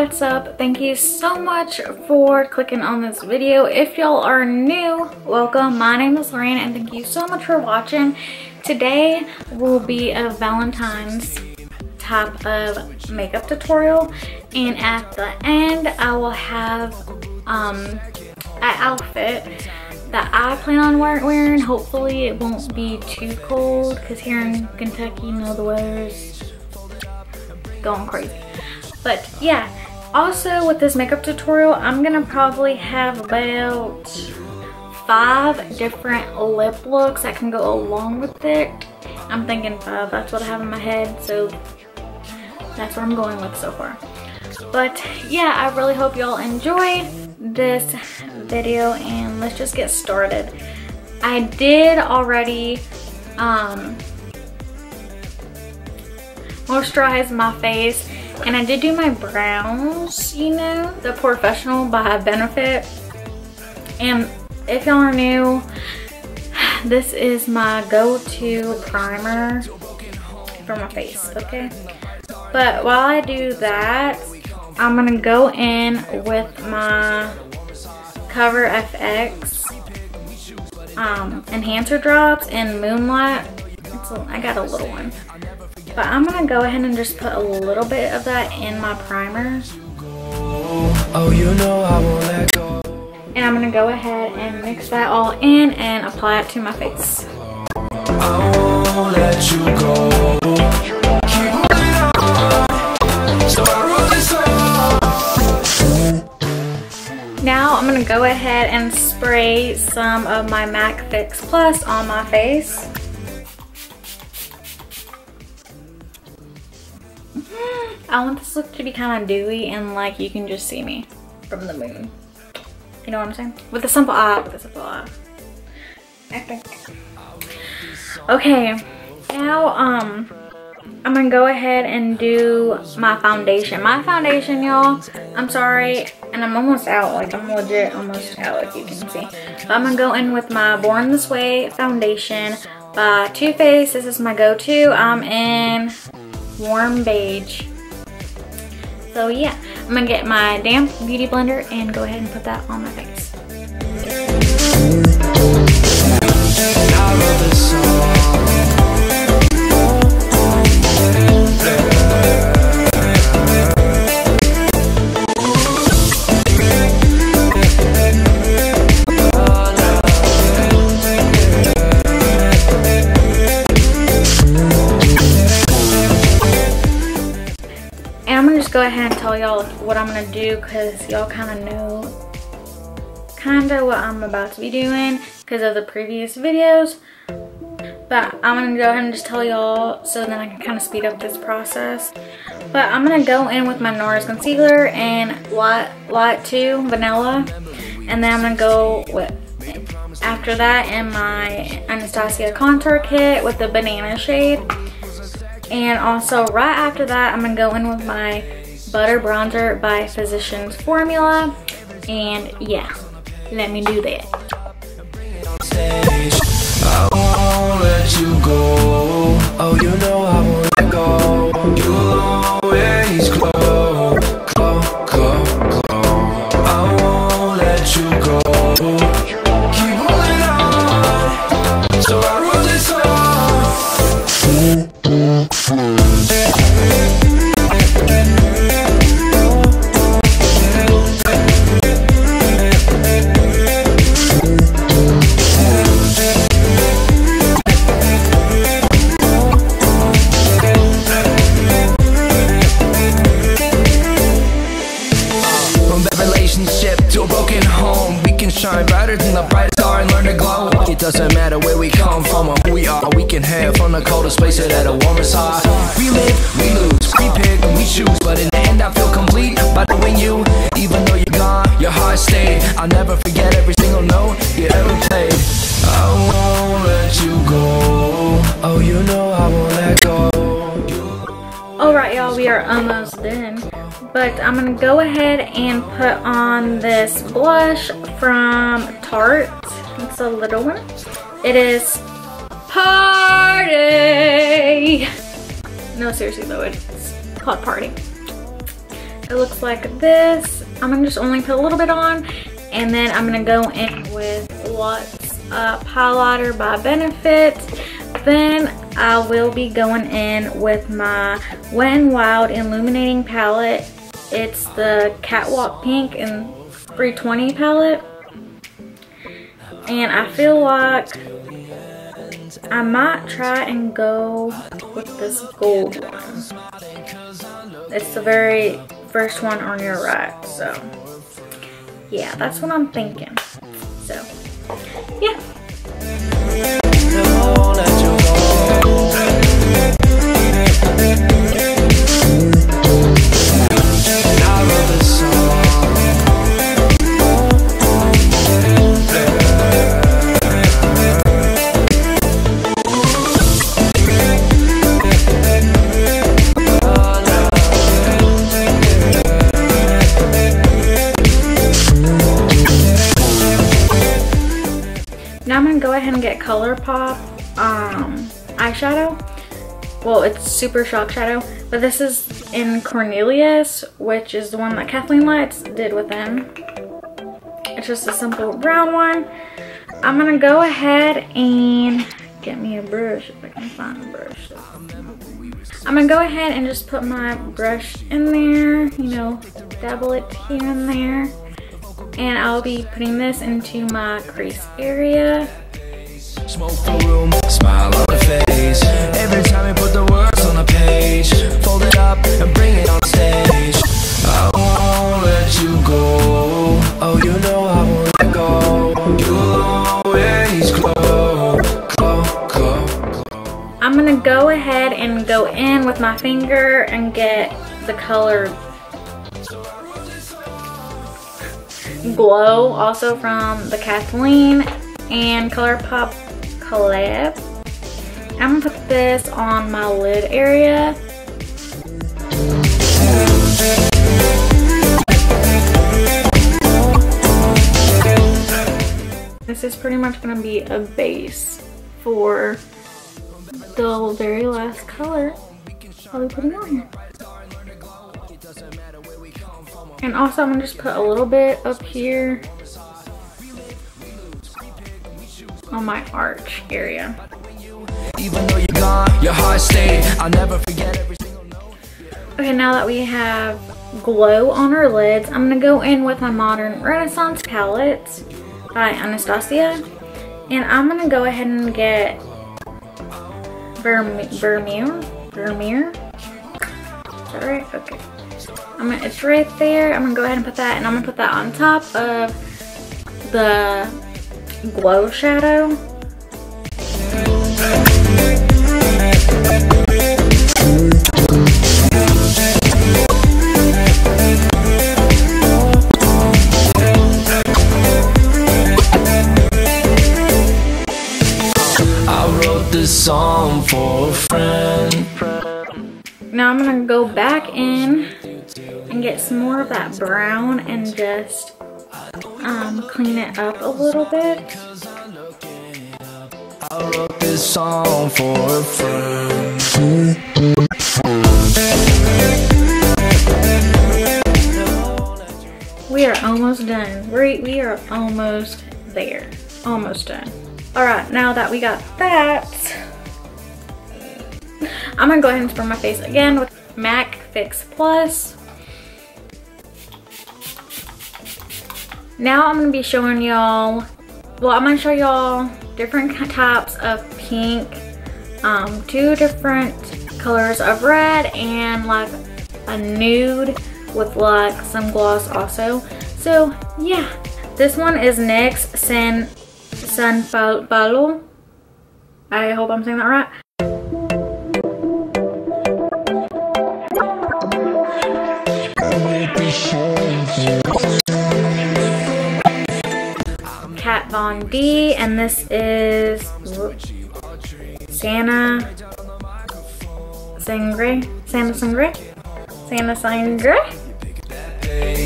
What's up? Thank you so much for clicking on this video. If y'all are new, welcome. My name is Lorena and thank you so much for watching. Today will be a Valentine's type of makeup tutorial, and at the end I will have an outfit that I plan on wearing. Hopefully it won't be too cold because here in Kentucky, you know, the weather's going crazy. But yeah, also with this makeup tutorial, I'm gonna probably have about 5 different lip looks that can go along with it. I'm thinking 5, that's what I have in my head, so that's what I'm going with so far. But yeah, I really hope y'all enjoyed this video, and let's just get started. I did already moisturize my face, and I did do my brows, you know, the Professional by Benefit. And if y'all are new, this is my go-to primer for my face, okay? But while I do that, I'm gonna go in with my Cover FX enhancer drops in Moonlight. I got a little one. But I'm gonna go ahead and just put a little bit of that in my primer. Oh, you know I won't let go. And I'm gonna go ahead and mix that all in and apply it to my face. I won't let you go. Keep holding on. So I wrote this song. Now I'm gonna go ahead and spray some of my M.A.C Fix Plus on my face. I want this look to be kind of dewy and like you can just see me from the moon. You know what I'm saying? With a simple eye, I think. Okay, now I'm gonna go ahead and do my foundation. My foundation, y'all, I'm sorry, and I'm almost out. Like, I'm legit almost out, if you can see. But I'm gonna go in with my Born This Way foundation by Too Faced. This is my go-to. I'm in warm beige. So yeah, I'm gonna get my damp beauty blender and go ahead and put that on my face. Go ahead and tell y'all what I'm gonna do, because y'all kind of know what I'm about to be doing because of the previous videos. But I'm gonna go ahead and just tell y'all so then I can kind of speed up this process. But I'm gonna go in with my Nars concealer and Light 2 Vanilla, and then I'm gonna go with after that in my Anastasia contour kit with the banana shade. And also right after that, I'm gonna go in with my Butter Bronzer by Physicians Formula. And yeah, let me do that. I won't let you go. Oh, you know I won't let go. You'll always glow, glow, glow, glow. I won't let you go. Keep holding on. So I wrote this song. relationship to a broken home. We can shine brighter than the brightest star and learn to glow. It doesn't matter where we come from or who we are. We can head from the coldest place to the warmest heart. We live, we lose, we pick and we choose, but in the end I feel complete by knowing you. Even though you're gone, your heart stayed. I'll never forget every single note you ever played. I won't let you go. Oh, you know I won't let go. Alright y'all, we are almost done. But I'm going to go ahead and put on this blush from Tarte. It's a little one. It is Paaarty. No, seriously though, it's called Paaarty. It looks like this. I'm going to just only put a little bit on. And then I'm going to go in with What's Up highlighter by Benefit. Then I will be going in with my Wet n Wild Illuminating palette. It's the Catwalk pink and 320 palette. And I feel like I might try and go with this gold one. It's the very first one on your right. So yeah, that's what I'm thinking. So yeah. Now I'm gonna go ahead and get ColourPop eyeshadow. Well, it's Super Shock Shadow, but this is in Cornelius, which is the one that Kathleen Lights did with them. It's just a simple brown one. I'm gonna go ahead and get me a brush if I can find a brush. I'm gonna go ahead and just put my brush in there, you know, dabble it here and there. And I'll be putting this into my crease area. Smoke the room, smile on the face. Every time you put the words on the page, fold it up and bring it on stage. I won't let you go. Oh, you know I won't let go. You'll always glow, glow, glow, glow. I'm gonna go ahead and go in with my finger and get the color Glow, also from the Kathleen and ColourPop collab. I'm gonna put this on my lid area. This is pretty much gonna be a base for the very last color I'll be putting on here. And also I'm gonna just put a little bit up here on my arch area. Even though you're gone, your heart stayed. I'll never forget every single note. Okay, now that we have glow on our lids, I'm gonna go in with my Modern Renaissance palette by Anastasia. And I'm gonna go ahead and get Vermeer. Is that right? Okay. It's right there. I'm gonna go ahead and put that, and I'm gonna put that on top of the glow shadow. I wrote this song for a friend. Now I'm gonna go back in and get some more of that brown and just clean it up a little bit. I wrote this song for a friend. We are almost done. We are almost there. Almost done. Alright, now that we got that, I'm gonna go ahead and spray my face again with M.A.C Fix Plus. Now I'm going to be showing y'all, well, I'm going to show y'all different types of pink, 2 different colors of red, and like a nude with like some gloss also. So yeah, this one is NYX San Paulo. I hope I'm saying that right. Kat Von D, and this is Santa Sangre.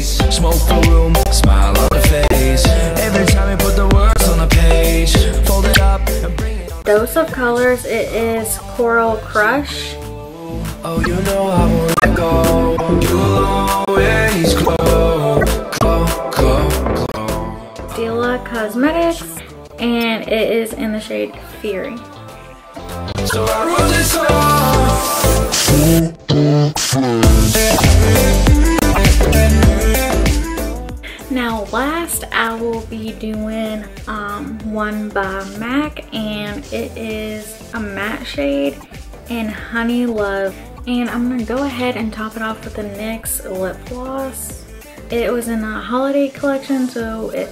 Smoke the room, smile on the face. Every time you put the words on the page, fold it up and bring it on. Dose of colors, it is Coral Crush. Oh, you know I wanna go. You'll always glow. Stila Cosmetics, and it is in the shade Fury. So I wrote this song. Now last I will be doing one by M.A.C, and it is a matte shade in Honey Love, and I'm gonna go ahead and top it off with the NYX lip gloss. It was in a holiday collection, so it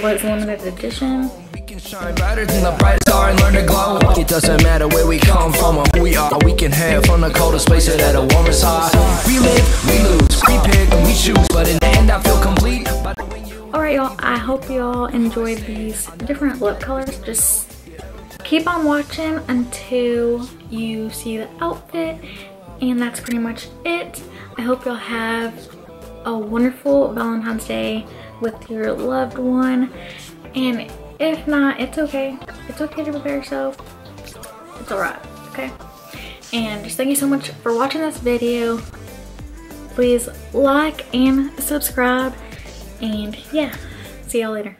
was limited edition. We can shine brighter than the brightest star and learn to glow. It doesn't matter where we come from or who we are. We can have from the coldest place at a warmer side. We live, we lose, we pick, we choose, but in the end I feel complete. Alright y'all, I hope y'all enjoyed these different lip colors. Just keep on watching until you see the outfit, and that's pretty much it. I hope y'all have a wonderful Valentine's Day with your loved one, and if not, it's okay. It's okay to prepare yourself. It's alright, okay? And just thank you so much for watching this video. Please like and subscribe, and yeah, see y'all later.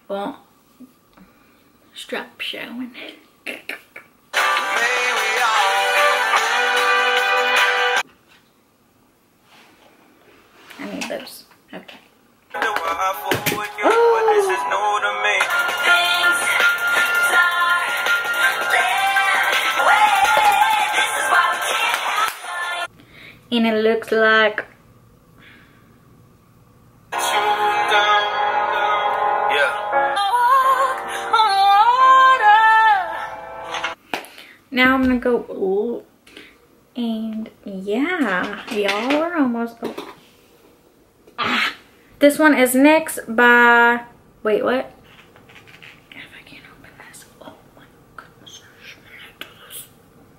Well, strap showing. I need those. Okay. And it looks like now I'm gonna go, ooh, and yeah, y'all are almost, this one is NYX by, wait, what?